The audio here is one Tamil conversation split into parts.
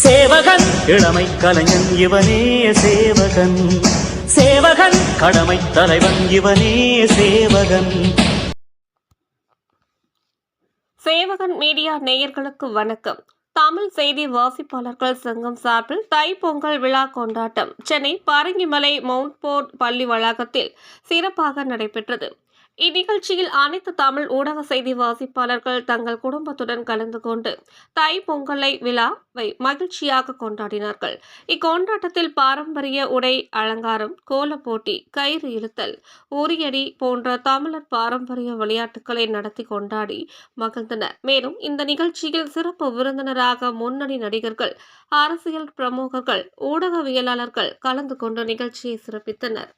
சேவகன் இளமை கலைஞன் இவனே சேவகன், சேவகன் கடமை தலைவன் இவனே சேவகன். சேவகன் மீடியா நேயர்களுக்கு வணக்கம். தமிழ் செய்தி வாசிப்பாளர்கள் சங்கம் சார்பில் தைப்பொங்கல் விழா கொண்டாட்டம் சென்னை பரங்கிமலை மவுண்ட் போர்ட் பள்ளி வளாகத்தில் சிறப்பாக நடைபெற்றது. இந்நிகழ்ச்சியில் அனைத்து தமிழ் ஊடக செய்தி வாசிப்பாளர்கள் தங்கள் குடும்பத்துடன் கலந்து கொண்டு தைப்பொங்கலை விழாவை மகிழ்ச்சியாக கொண்டாடினார்கள். இக்கொண்டாட்டத்தில் பாரம்பரிய உடை அலங்காரம், கோலப் போட்டி, கயிறு இழுத்தல், உரியடி போன்ற தமிழர் பாரம்பரிய விளையாட்டுகளை நடத்தி கொண்டாடி மகிழ்ந்தனர். மேலும் இந்த நிகழ்ச்சியில் சிறப்பு விருந்தினராக முன்னணி நடிகர்கள், அரசியல் பிரமுகர்கள், ஊடகவியலாளர்கள் கலந்து கொண்டு நிகழ்ச்சியை சிறப்பித்தனர்.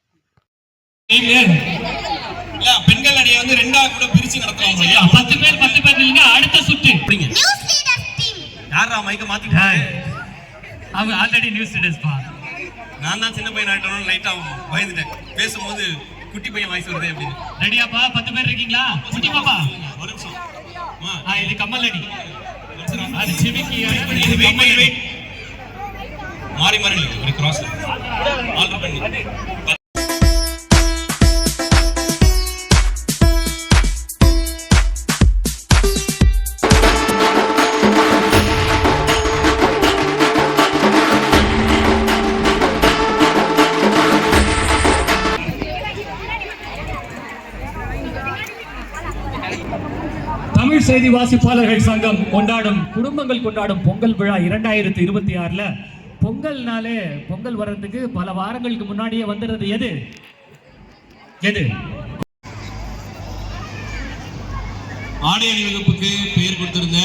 பெண்கள் அணியை வந்து ரெண்டா கூட பிரிச்சு நடத்துவாங்க இல்லையா? 10 பேர் நீங்க அடுத்த சுற்று அப்படிங்க. நியூஸ் லீடர்ஸ் டீம் யாரா மைக்க மாத்திட்டாங்க? அவங்க ஆல்ரெடி நியூஸ் லீடர்ஸ் பா. நான் தான் சின்ன பையன் ஆயிட்டேன், லைட்டா பயந்துட்டேன். பேசும்போது குட்டி பையன் வாய்ஸ் வருதே அப்படின்னு. ரெடியாப்பா? 10 பேர் இருக்கீங்களா? குட்டி பாப்பா ஒரு நிமிஷம். இது கமல் அணி. அது சிவிக்கி இது வெயிட் மாறி மாறி ஒரு கிராஸ் ஆல்டர் பண்ணி. தமிழ் செய்தி வாசிப்பாளர்கள் சங்கம் கொண்டாடும் குடும்பங்கள் கொண்டாடும் பொங்கல் விழா 2026 பொங்கல்னாலே பொங்கல் வர்றதுக்கு பல வாரங்களுக்கு முன்னாடியே வந்துடுறது எது ஆடை அணிவகுப்புக்கு பெயர் கொடுத்திருந்த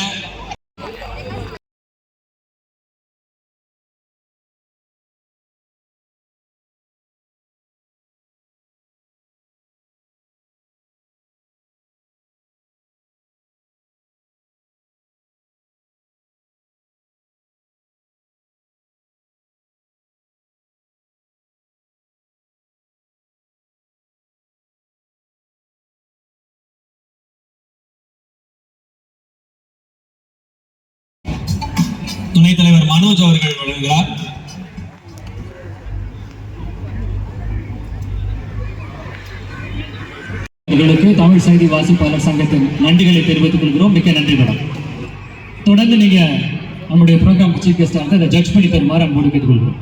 துணைத் தலைவர் மனோஜ் அவர்கள் வழங்குகிறார். தமிழ் செய்தி வாசிப்பாளர் சங்கத்தின் நன்றிகளை தெரிவித்துக் கொள்கிறோம். மிக்க நன்றி மேடம். தொடர்ந்து நீங்க நம்முடைய ப்ரோக்ராம் சீஃப் கெஸ்டா இருந்து அதை ஜட்ஜ் பண்ணி தருமாறு அன்போடு கேட்டுக்கொள்கிறோம்.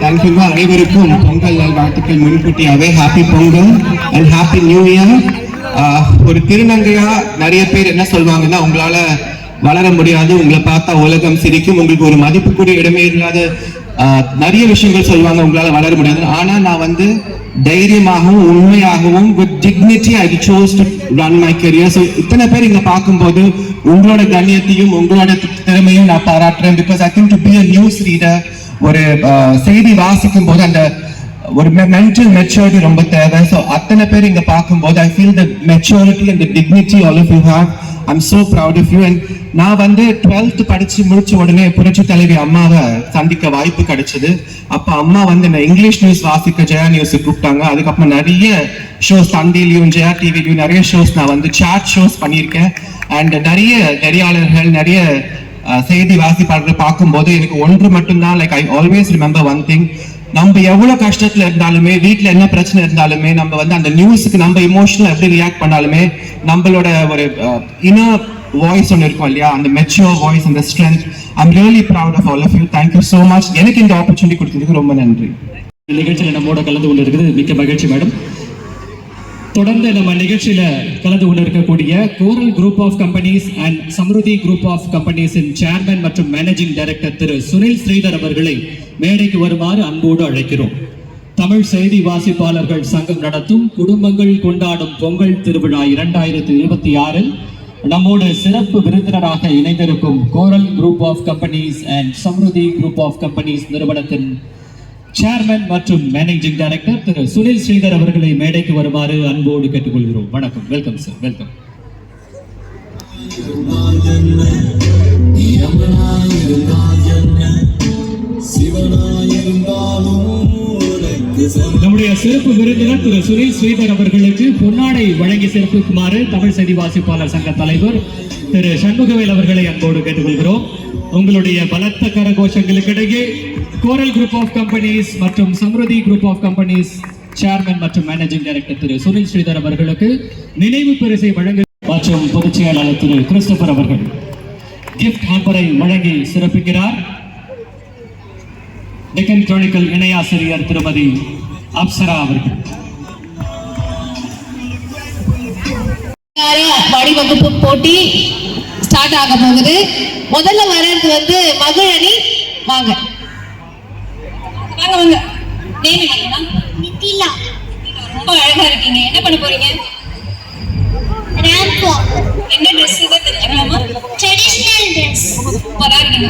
தேங்க்யூங்க. அனைவருக்கும் பொங்கல் நல்வாழ்த்துக்கள் முன்கூட்டியாவே. Happy Pongal and happy new year. ஒரு திருநங்கையா நிறைய பேர் என்ன சொல்வாங்கன்னா, உங்களால வளர முடியாது, உங்களை பார்த்தா உலகம் சிரிக்கும், உங்களுக்கு ஒரு மதிப்பு கூட இடமே இல்லாத நிறைய விஷயங்கள் சொல்லுவாங்க, உங்களால வளர முடியாது. ஆனா நான் வந்து தைரியமாகவும் உண்மையாகவும் with dignity I chose to run my career. So இத்தனை பேர் இங்க பார்க்கும்போது உங்களோட கண்ணியத்தையும் உங்களோட திறமையும் நான் பாராட்டுறேன். because I think to be a news reader, ஒரு செய்தி வாசிக்கும் போது அந்த ஒரு mental maturity ரொம்ப தேவை. So அத்தனை பேர் இங்க பார்க்கும்போது I feel the maturity and the dignity all of you have. I'm so proud of you. And நான் வந்து 12th படிச்சு முடிச்ச உடனே புரட்சி தலைவி அம்மாவை சந்திக்க வாய்ப்பு கிடைச்சது. அப்ப அம்மா வந்து என்ன இங்கிலீஷ் நியூஸ் வாசிக்க ஜெயா நியூஸ் கூப்பிட்டாங்க. அதுக்கப்புறம் நிறைய ஷோஸ் சண்டிலையும் ஜெயா டிவிலையும் நிறைய ஷோஸ் நான் வந்து சாட் ஷோஸ் பண்ணியிருக்கேன். அண்ட் நிறைய நெறியாளர்கள் நிறைய செய்தி வாசிப்பாளர்கள் பார்க்கும்போது எனக்கு ஒன்று மட்டும்தான், like I always remember one thing. நம்ம எவ்வளவு கஷ்டத்துல இருந்தாலுமே, வீட்டுல என்ன பிரச்சனை இருந்தாலுமே, நம்ம வந்து அந்த நியூஸுக்கு நம்ம இமோஷனல் எப்படி ரியாக்ட் பண்ணாலுமே நம்மளோட ஒரு இன்னர் வாய்ஸ் ஒன்று இருக்கும் இல்லையா, அந்த மெச்சூர் வாய்ஸ், அந்த strength. I'm really proud of all of you. Thank you so much. எனக்கு இந்த ஆப்பர்ச்சுனிட்டி கொடுத்ததுக்கு ரொம்ப நன்றி. நிகழ்ச்சியில் நம்மோட கலந்து கொண்டு இருக்குது மிக்க மகிழ்ச்சி மேடம். தொடர்ந்து நம்ம நிகழ்ச்சியில கலந்து கொண்டு இருக்கக்கூடிய Coral group of companies and Samruddhi group of கம்பெனிஸின் சேர்மன் மற்றும் மேனேஜிங் டைரக்டர் திரு சுனில் ஸ்ரீதர் அவர்களை மேடைக்கு வருமாறு அன்போடு அழைக்கிறோம். தமிழ் செய்தி வாசிப்பாளர்கள் சங்கம் நடத்தும் குடும்பங்கள் கொண்டாடும் பொங்கல் திருவிழா 2026 நம்மோடு சிறப்பு விருந்தினராக இணைந்திருக்கும் Coral group of companies and Samruddhi group of companies நிறுவனத்தின் சேர்மன் மற்றும் மேனேஜிங் டைரக்டர் திரு சுனில் ஸ்ரீதர் அவர்களை மேடைக்கு வருமாறு அன்போடு கேட்டுக்கொள்கிறோம். வணக்கம். Welcome sir. வெல்கம். நம்முடைய சிறப்பு விருந்தினர் திரு சுனில் ஸ்ரீதர் அவர்களுக்கு பொன்னாடை வழங்கி சிறப்பிக்குமாறு தமிழ் செய்தி வாசிப்பாளர் சங்க தலைவர் திரு சண்முகவேல் அவர்களை அன்போடு கேட்டுக்கொள்கிறோம். உங்களுடைய பலத்த கரகோஷங்களுக்கிடையே கோரல் குரூப் ஆஃப் கம்பெனிஸ் மற்றும் Samruddhi group of companies chairman மற்றும் மேனேஜிங் டைரக்டர் திரு சுனில் ஸ்ரீதர் அவர்களுக்கு நினைவு பரிசை வழங்க மற்றும் பொதுச் செயலாளர் திரு கிறிஸ்டோபர் அவர்கள் கிஃப்ட் ஹாம்பரை வழங்கி சிறப்பிக்கிறார். டெக்கன் கிரானிக்கல் இணையாசிரியர் திருமதி அப்சரா அவர்கள். வடிவகுப்பு போட்டி ஸ்டார்ட் ஆக போகுது. முதல்ல வர்றது வந்து மகிழணி. வாங்க வாங்க வாங்க. நேம் என்னமா? நிதிலா. ரொம்ப அழகா இருக்கீங்க. என்ன பண்ண போறீங்க? Ramp walk. என்ன Dress இது தெரியுமா? Traditional Dress. சூப்பரா இருக்கீங்க.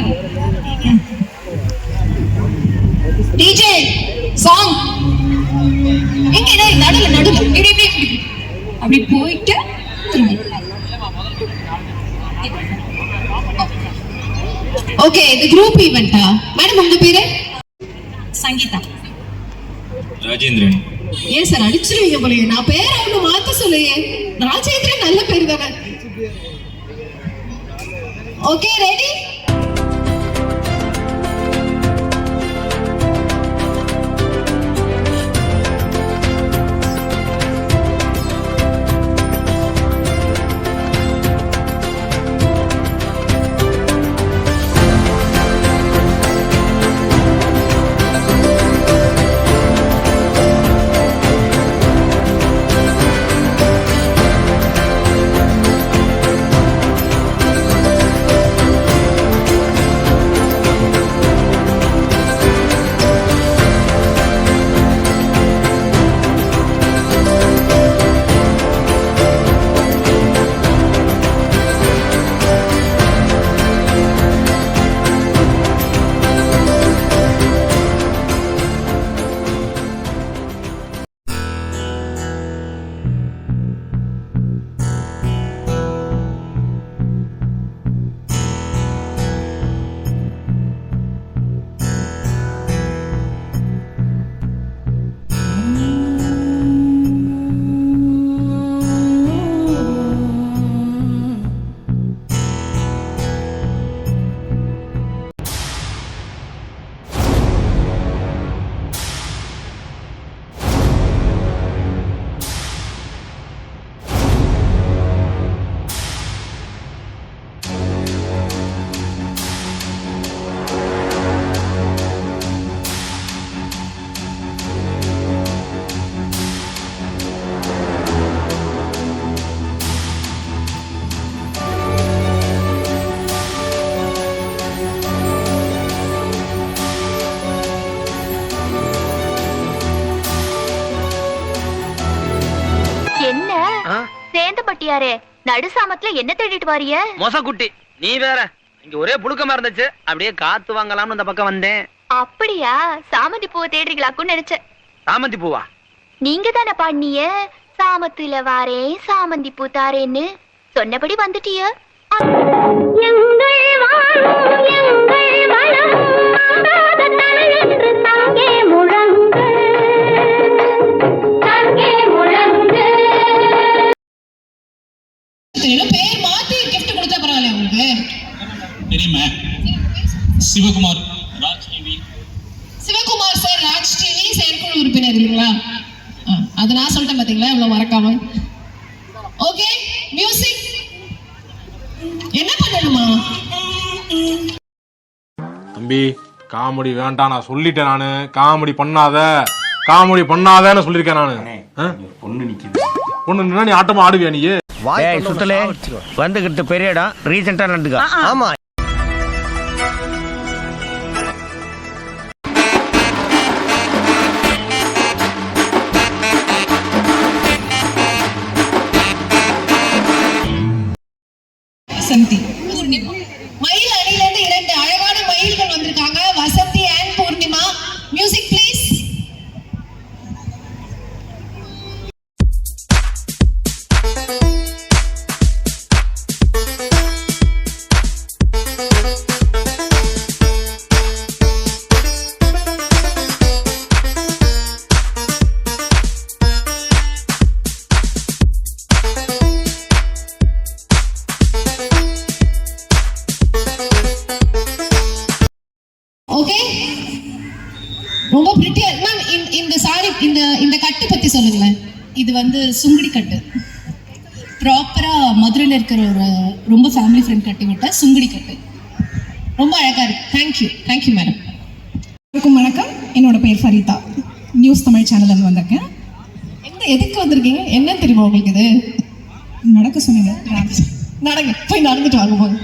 டிஜே சாங் எங்க இதை நடுல இப்படி அப்படி போயிட்டு ஓகே. இது குரூப் ஈவென்ட்டா? மேடம் உங்க பேரு? சங்கீதா. ராஜேந்திரன். ஏன் சார் அடிச்சிருவீங்க போலயே? நான் பேரை ஒண்ணு மாத்த சொல்லையே. ராஜேந்திரன் நல்ல பேரு தானே. Okay ready? பட்டியாரே, நடுசாமத்துல என்ன தேடிட்டு வாரிய? மொசக்குட்டி, நீ வேற. இங்க ஒரே புழுக்கமா இருந்துச்சு, அப்படியே காத்து வாங்கலாம்னு இந்த பக்கம் வந்தேன். அப்படியா? சாமந்தி பூவை தேடுறீங்களாக்குன்னு நினைச்சேன். சாமந்தி பூவா? நீங்க தானே பாடினீங்க, சாமத்துல வாரே சாமந்தி பூ தாரேன்னு. சொன்னபடி வந்துட்டிய. பேர் மாத்தி கிஃப்ட் கொடுத்தா பரவாயில்ல உங்களுக்கு? தெரியுமா? Sivakumar, Raj TV. Sivakumar sir Raj TV செயற்குழு உறுப்பினர் இல்லைங்களா? அது நான் சொல்லிட்டேன் பாத்தீங்களா, இவ்வளவு மறக்காம. Okay music. என்ன பண்ணணுமா? தம்பி காமெடி வேண்டாம், நான் சொல்லிட்டேன். நானு காமெடி பண்ணாதன்னு சொல்லிருக்கேன் நானு. பொண்ணு நிக்குது, பொண்ணு நின்னா நீ ஆட்டமா ஆடுவியா? நீ சுத்தலே வந்துகிட்டு பெரிய இடம் ரீசெண்டா நடந்துக்கா. ஆமா, வசந்தி, பூர்ணிமா. மயில் அணில இருந்து 2 அழகான மயில்கள் வந்திருக்காங்க, Vasanthi and Poornima. Music please. Okay, ரொம்ப பிரிட்டியா மேம். இந்த சாரி இந்த கட்டு பத்தி சொல்லுங்களேன். இது வந்து சுங்குடி கட்டு, ப்ராப்பரா மதுரையில் இருக்கிற ஒரு ரொம்ப ஃபேமிலி ஃப்ரெண்ட் கட்டி விட்ட சுங்குடி கட்டு, ரொம்ப அழகா இருக்கு. Thank you madam. வணக்கம், என்னோட பேர் ஃபரிதா, நியூஸ் தமிழ் சேனல்ல வந்திருக்கேன். எதுக்கு வந்திருக்கீங்க? என்ன தெரியுமா உங்களுக்கு? இது நடக்க சொன்னீங்க, நடங்க, போய் நடந்துட்டு வாங்க போங்க.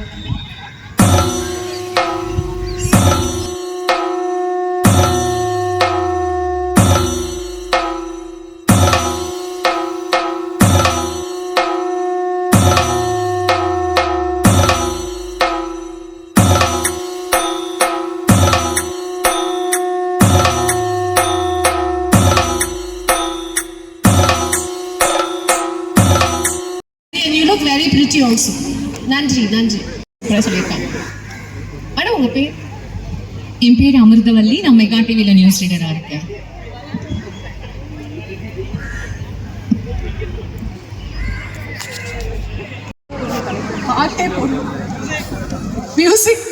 You look very pretty also. நன்றி சொல்லியிருக்காங்க. மேடம் உங்க பேர்? என் பேர் அமிர்தவல்லி, நான் மெகா டிவில நியூஸ் ரீடரா இருக்கேன். பாட்டே போடு, மியூசிக்.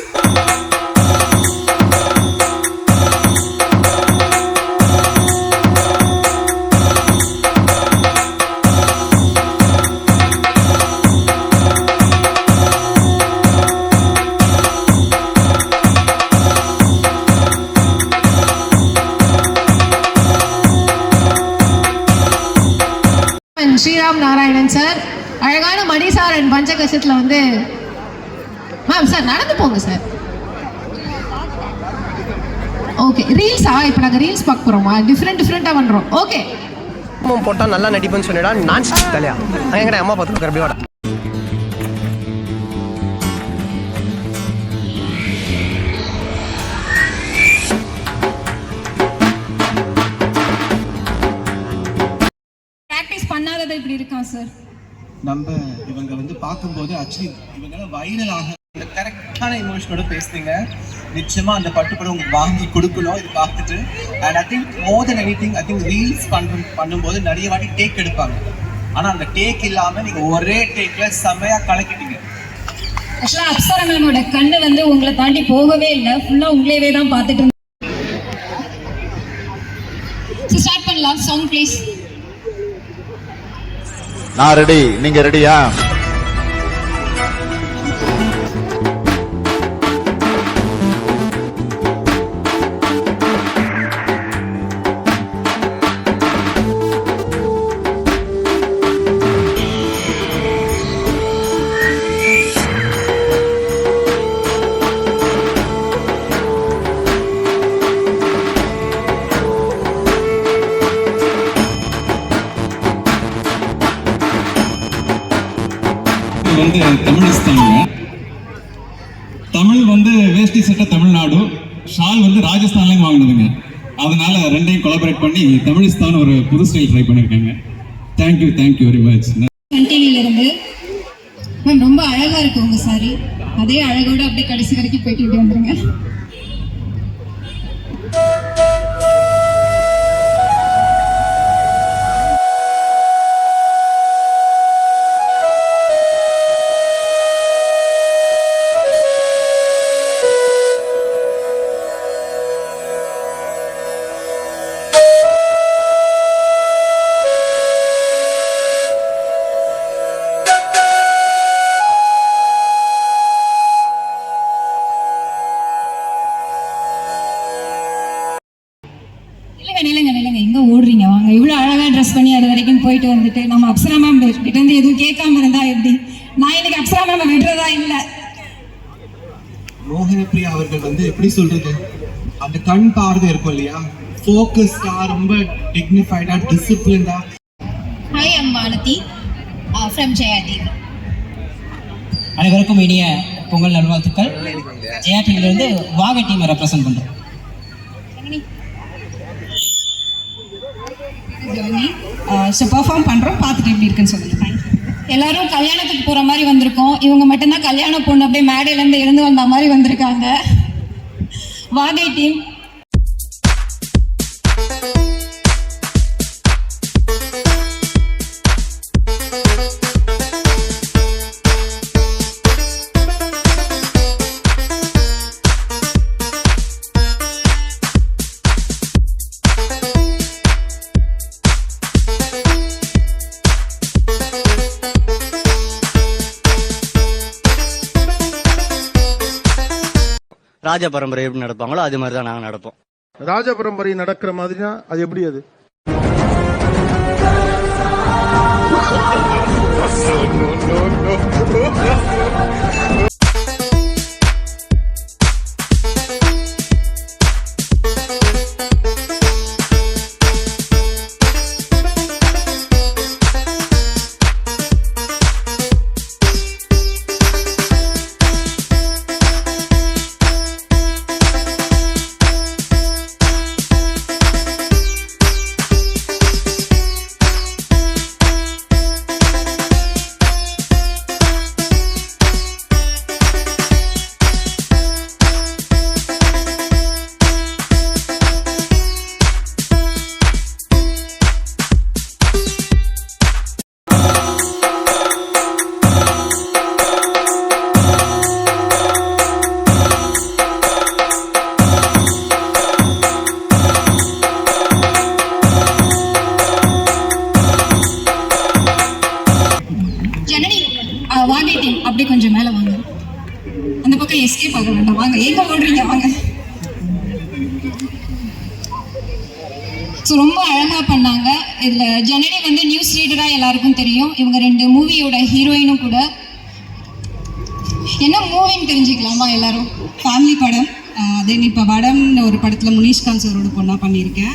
ஸ்ரீராம் நாராயணன் சார், அழகான மணி சார் அண்ட் பஞ்சகஷத்துல வந்து மேம் சார் நடந்து போங்க சார். ஓகே, ரீல்ஸா? இப்போ நாங்கள் ரீல்ஸ் பார்க்க போகிறோமா? டிஃப்ரெண்ட்டாக பண்ணுறோம். ஓகே, போட்டா நல்லா நடிப்புன்னு சொன்னா நான் தலையா எங்கடா அம்மா பார்த்து கரபியோட. ப்ராக்டிஸ் பண்ணாதது இப்படி இருக்கான் சார். நம்ம இவங்க வந்து பார்க்கும்போது ஆக்சுவலி இவங்க வைரல் ஆக இந்த கரெக்டான இமோஷனோட பேசுறீங்க. நிச்சயமா அந்த பட்டுப்படம் உங்களுக்கு வாங்கி கொடுக்கணும் இது பார்த்துட்டு. And I think more then anything, I think reels பண்ணும்போது நிறைய வாட்டி டேக் எடுப்பாங்க. ஆனால் அந்த டேக் இல்லாமல் நீங்கள் ஒரே டேக்ல செம்மையாக கலக்கிட்டீங்க. ஆக்சுவலாக அப்சரா மேமோட கண்ணு வந்து உங்களை தாண்டி போகவே இல்லை, ஃபுல்லாக உங்களையவே தான் பார்த்துட்டு இருந்தேன். ஸ்டார்ட் பண்ணலாம். Song please. நான் ரெடி, நீங்க ரெடியா? வந்து தமிழிஸ்தானுங்க. தமிழ் வந்து வேஷ்டி சட்டை தமிழ்நாடு, ஷால் வந்து ராஜஸ்தான்லேயும் வாங்கினதுங்க. அதனால ரெண்டையும் கொலாபரேட் பண்ணி தமிழிஸ்தான் ஒரு புது ஸ்டைல் ட்ரை பண்ணியிருக்காங்க. Thank you very much. இருந்து மேம் ரொம்ப அழகா இருக்கு உங்க சாரி. அதே அழகோட அப்படியே கடைசி வரைக்கும் போயிட்டு இப்படி வந்துருங்க. நில்லுங்க, எங்க ஓடுறீங்க? வாங்க. இவ்வளவு அழகா ட்ரெஸ் பண்ணி அது வரைக்கும் போயிட்டு வந்துட்டு நம்ம அப்சரா மேம் கிட்ட இருந்து எதுவும் கேட்காம இருந்தா எப்படி? நான் இன்னைக்கு அப்சரா மேம் விடுறதா இல்ல. மோகனப்பிரியா அவர்கள் வந்து எப்படி சொல்றது, அந்த கண் பார்வை இருக்கும் இல்லையா, ஃபோக்கஸ்டா, ரொம்ப டிக்னிஃபைடா, டிசிப்ளின்டா. Hi, I'm Malathi from Jaya TV. அனைவருக்கும் இனிய பொங்கல் நல்வாழ்த்துக்கள். ஜெயா டிவியிலிருந்து வாகை டீமை ரெப்ரசென்ட் பண்றோம். பெர்ஃபார்ம் பண்றோம், பார்த்துட்டு எப்படி இருக்குன்னு சொல்லுங்க. எல்லாரும் கல்யாணத்துக்கு போற மாதிரி வந்திருக்கோம். இவங்க மட்டும்தான் கல்யாண பொண்ணு அப்படியே மேடையில இருந்து எழுந்து வந்த மாதிரி வந்திருக்காங்க. வாகை டீம் ராஜ பரம்பரை எப்படி நடப்பாங்களோ அது மாதிரி தான் நாங்கள் நடப்போம். ராஜ பரம்பரை நடக்கிற மாதிரினா அது எப்படி? அது வாகை டீம் அப்படியே கொஞ்சம் மேல வாங்க. அந்த பக்கம் எஸ்கேப் ஆக வேண்டாம். வாங்க, எங்க ஓடுறீங்க? வாங்க. ஸோ ரொம்ப அழகா பண்ணாங்க. இதுல ஜனனி வந்து நியூஸ் ரீடரா எல்லாருக்கும் தெரியும். இவங்க 2 மூவியோட ஹீரோயினும் கூட. என்ன மூவின்னு தெரிஞ்சுக்கலாமா எல்லாரும்? ஃபேமிலி படம். தென் இப்போ வடம்னு ஒரு படத்தில் முனிஷ்காந்த் சாரோட பொண்ணாக பண்ணியிருக்கேன்.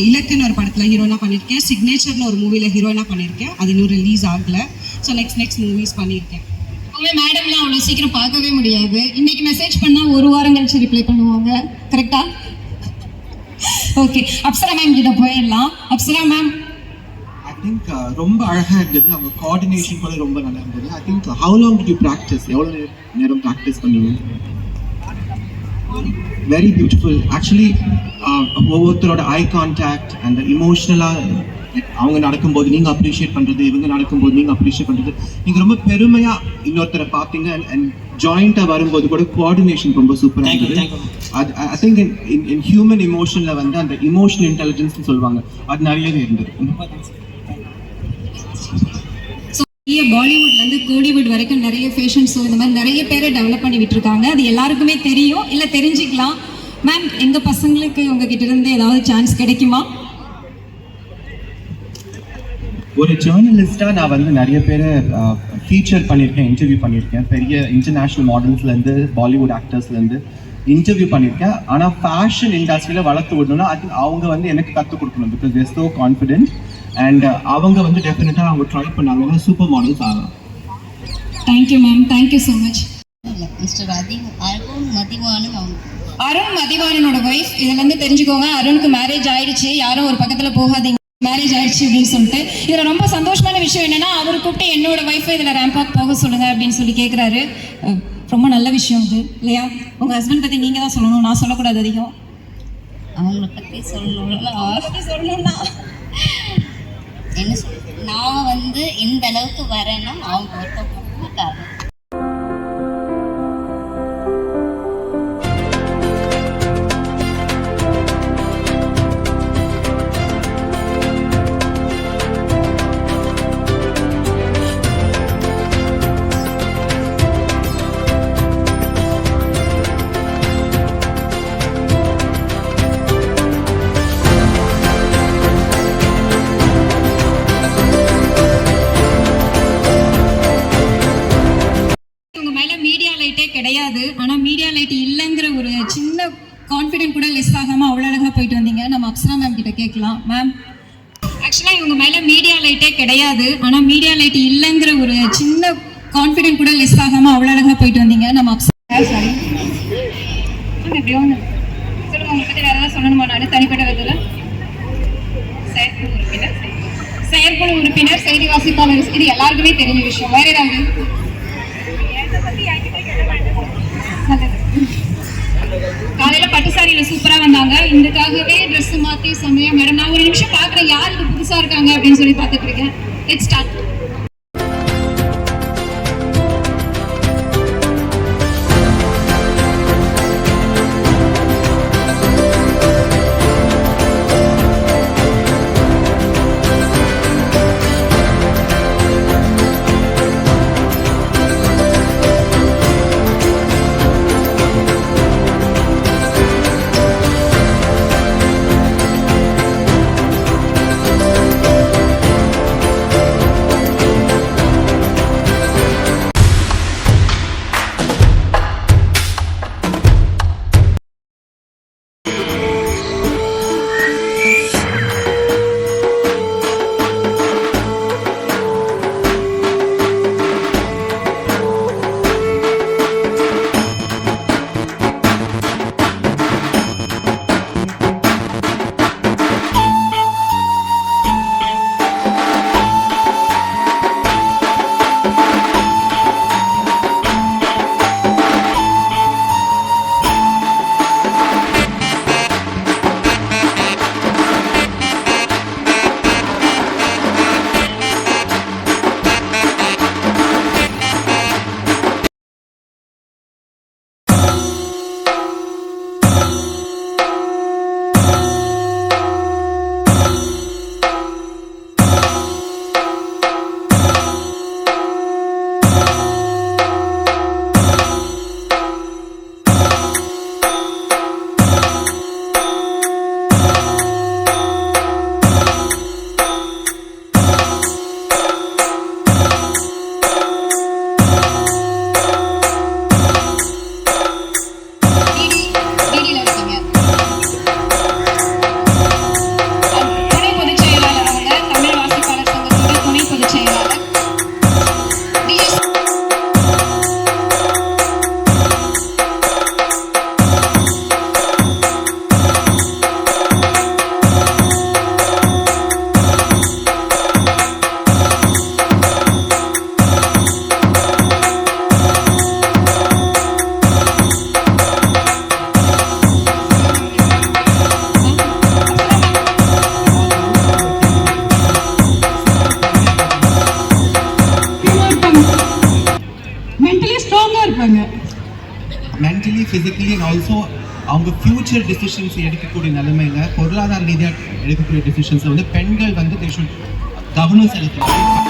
இலக்குன்னு ஒரு படத்தில் ஹீரோயினாக பண்ணியிருக்கேன். சிக்னேச்சர்னு ஒரு மூவியில் ஹீரோயினாக பண்ணியிருக்கேன். அது இன்னும் ரிலீஸ் ஆகலை. ஸோ நெக்ஸ்ட் மூவிஸ் பண்ணியிருக்கேன். மேடம்லாம் அவ்வளோ சீக்கிரம் பார்க்கவே முடியாது. இன்னைக்கு மெசேஜ் பண்ணால் 1 வாரம் கழிச்சு ரிப்ளை பண்ணுவாங்க. கரெக்டா? ஓகே, அப்சரா மேம் கிட்ட போயிடலாம். அப்சரா மேம், ஐ திங்க் ரொம்ப அழகா இருந்தது. அவங்க கோஆர்டினேஷன் கூட ரொம்ப நல்லா இருந்தது. I think how long did you practice? எவ்வளோ நேரம் ப்ராக்டிஸ் பண்ணீங்க? Very beautiful. ஆக்சுவலி ஒவ்வொருத்தரோட ஐ கான்டாக்ட் அந்த இமோஷ்னலாக அவங்க நடக்கும்போது நீங்கள் அப்ரிஷியேட் பண்ணுறது, இவங்க நடக்கும்போது நீங்கள் அப்ரிஷியேட் பண்ணுறது, நீங்கள் ரொம்ப பெருமையாக இன்னொருத்தரை பார்த்தீங்க. அண்ட் ஜாயிண்ட்டாக வரும்போது கூட கோஆர்டினேஷன் ரொம்ப சூப்பராக இருந்தது. அது ஐ திங்க் இன் ஹியூமன் இமோஷனில் வந்து அந்த இமோஷனல் இன்டெலிஜென்ஸ்னு சொல்லுவாங்க, அது நிறையவே இருந்தது. பாலிவுட்லேருந்து கோலிவுட் வரைக்கும் நிறைய ஃபேஷன் ஷோ இந்த மாதிரி நிறைய பேரை டெவலப் பண்ணி விட்டுருக்காங்க. அது எல்லாருக்குமே தெரியும், இல்லை தெரிஞ்சுக்கலாம். மேம், எங்கள் பசங்களுக்கு உங்ககிட்ட இருந்து ஏதாவது சான்ஸ் கிடைக்குமா? ஒரு ஜேர்னலிஸ்டாக நான் வந்து நிறைய பேரை ஃபீச்சர் பண்ணியிருக்கேன், இன்டர்வியூ பண்ணியிருக்கேன். பெரிய இன்டர்நேஷ்னல் மாடல்ஸ்லேருந்து பாலிவுட் ஆக்டர்ஸ்லேருந்து இன்டர்வியூ பண்ணியிருக்கேன். ஆனால் ஃபேஷன் இண்டஸ்ட்ரியில் வளர்த்து விடணும்னா அது அவங்க வந்து எனக்கு கற்றுக் கொடுக்கணும். Because there so confident. And அவங்க வந்து டெஃபினட்டாக அவங்க ட்ரை பண்ணாங்கன்னா சூப்பர் மாடல்ஸ் ஆகலாம். Thank you ma'am, thank you so much. Mister Arun Mathivanan அவங்க அருண் மதிவானனோட ஒய்ஃப். இதுலேருந்து தெரிஞ்சுக்கோங்க, அருணுக்கு மேரேஜ் ஆயிடுச்சு. யாரும் ஒரு பக்கத்தில் போகாதீங்க, மேரேஜ் ஆயிடுச்சு அப்படின்னு சொல்லிட்டு. இதில் ரொம்ப சந்தோஷமான விஷயம் என்னன்னா, அவர் கூப்பிட்டு என்னோட ஒய்ஃபை இதில் ரேம்பாக் போக சொல்லுங்க அப்படின்னு சொல்லி கேட்குறாரு. ரொம்ப நல்ல விஷயம் அது இல்லையா? உங்கள் ஹஸ்பண்ட் பற்றி நீங்கள் தான் சொல்லணும், நான் சொல்லக்கூடாது அதிகம். அவங்கள பற்றி சொல்லணும்னா என்ன சொல்ல, நான் வந்து இந்த அளவுக்கு வரேன்னா அவங்க ஒருத்தவங்க காரணம். கிடையாது. ஆனால் மீடியா லைட் இல்லைங்கிற ஒரு சின்ன கான்ஃபிடென்ட் கூட லெஸ் ஆகாமல் அவ்வளோ அழகாக போயிட்டு வந்தீங்க. நம்ம அப்சரா மேம் கிட்ட கேட்கலாம். மேம், ஆக்சுவலாக இவங்க மேலே மீடியா லைட்டே கிடையாது. ஆனால் மீடியா லைட் இல்லைங்கிற ஒரு சின்ன கான்ஃபிடென்ட் கூட லெஸ் ஆகாமல் அவ்வளோ அழகாக போயிட்டு வந்தீங்க. நம்ம அப்சரா சாரி எப்படி ஒன்று சொல்லுங்க. உங்களை பற்றி வேறு ஏதாவது சொல்லணுமா? நான் தனிப்பட்ட விதத்தில் செயற்குழு உறுப்பினர், செய்தி வாசிப்பாளர், இது எல்லாருக்குமே தெரிஞ்ச விஷயம். வேற ஏதாவது காலையில பட்டு சாரியில சூப்பரா வந்தாங்க. இதுக்காகவே ட்ரெஸ் மாத்தி சமயா மேடம். நான் ஒரு நிமிஷம் பாக்குறேன் யார் இது புதுசா இருக்காங்க அப்படின்னு சொல்லி பாத்துட்டு இருக்கேன். Let's start. mentally, physically and also அவங்க ஃபியூச்சர் டிசிஷன்ஸ் எடுக்கக்கூடிய நிலைமையில பொருளாதார ரீதியாக எடுக்கக்கூடிய டிசிஷன்ஸ் வந்து பெண்கள் வந்து they should கவனம் செலுத்தணும்.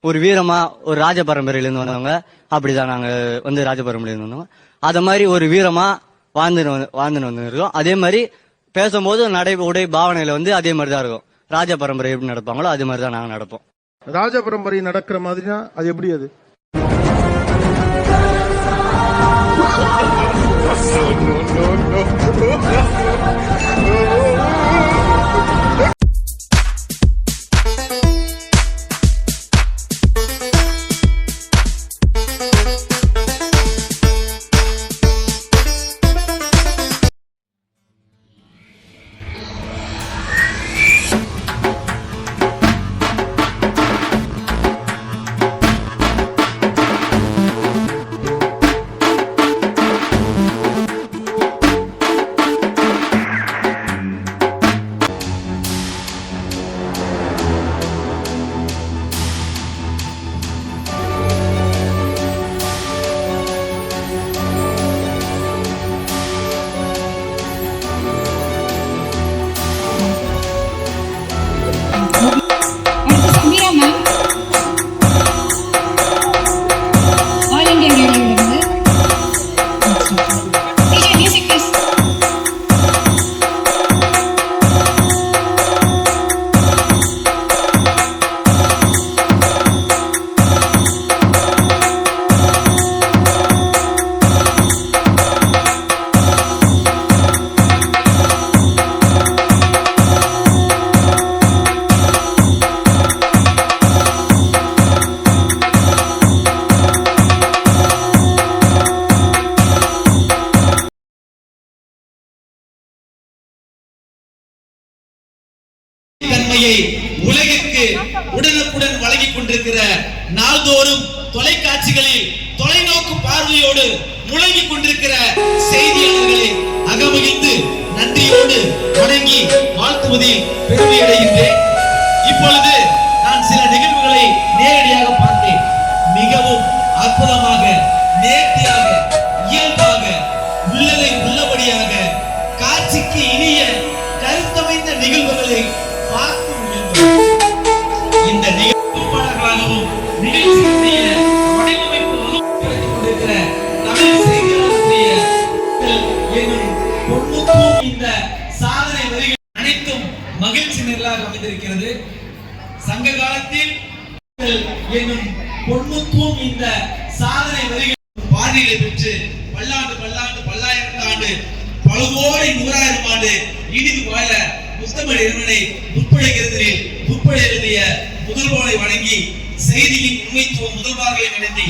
ஒரு வீரமா ஒரு ராஜ பரம்பரையிலேருந்து வந்தவங்க அப்படிதான் நாங்க வந்து ராஜ பரம்பரையிலேருந்து வந்தவங்க. அத மாதிரி ஒரு வீரமா வாழ்ந்துன்னு வந்துருக்கோம். அதே மாதிரி பேசும்போது நடை உடை பாவனையில வந்து அதே மாதிரி தான் இருக்கும். ராஜ பரம்பரை எப்படி நடப்பாங்களோ அதே மாதிரி தான் நாங்க நடப்போம். ராஜ பரம்பரை நடக்கிற மாதிரினா அது எப்படி? அது தன்மையை உலகிற்கு உடனுக்குடன் வழங்கிக் கொண்டிருக்கிற நாள்தோறும் தொலைக்காட்சிகளில் தொலைநோக்கு பார்வையோடு முழங்கிக் கொண்டிருக்கிற செய்தியாளர்களை அகமகிழ்ந்து நன்றியோடு வணங்கி வாழ்த்துவதில் பெருமையடைகின்றேன். இப்பொழுது நான் சில நிகழ்வுகளை நேரடியாக பார்த்தேன். மிகவும் அற்புதமாக, நேர்த்தியாக, இயல்பாக, உள்ளதை உள்ளபடியாக, காட்சிக்கு இனிய கருத்தமைந்த நிகழ்வுகளை பார்த்து இந்த நிகழ்ச்சியாளர்களாகவும் நிகழ்ச்சியுடைய வடிவமைப்பு கொண்டிருக்கிற தமிழ் செய்தியாளர் என்னும் பொண்ணுக்கும் இந்த சாதனை வரிகள் அனைத்தும் மகிழ்ச்சி நிரலாக அமைந்திருக்கிறது. சங்க காலத்தில் என்னும் பொண்ணுக்கும் இந்த சாதனை வரிகள் பாடலை பெற்று பல்லாண்டு பல்லாயிரத்து ஆண்டு பழுவோடை 100,000 ஆண்டு இனிது வாழ முத்தமிழ் இறைவனை முற்படை எழுதிய முதல்வனை வணங்கி செய்தியின் உண்மைத்துவம் முதல்வாக வணங்கி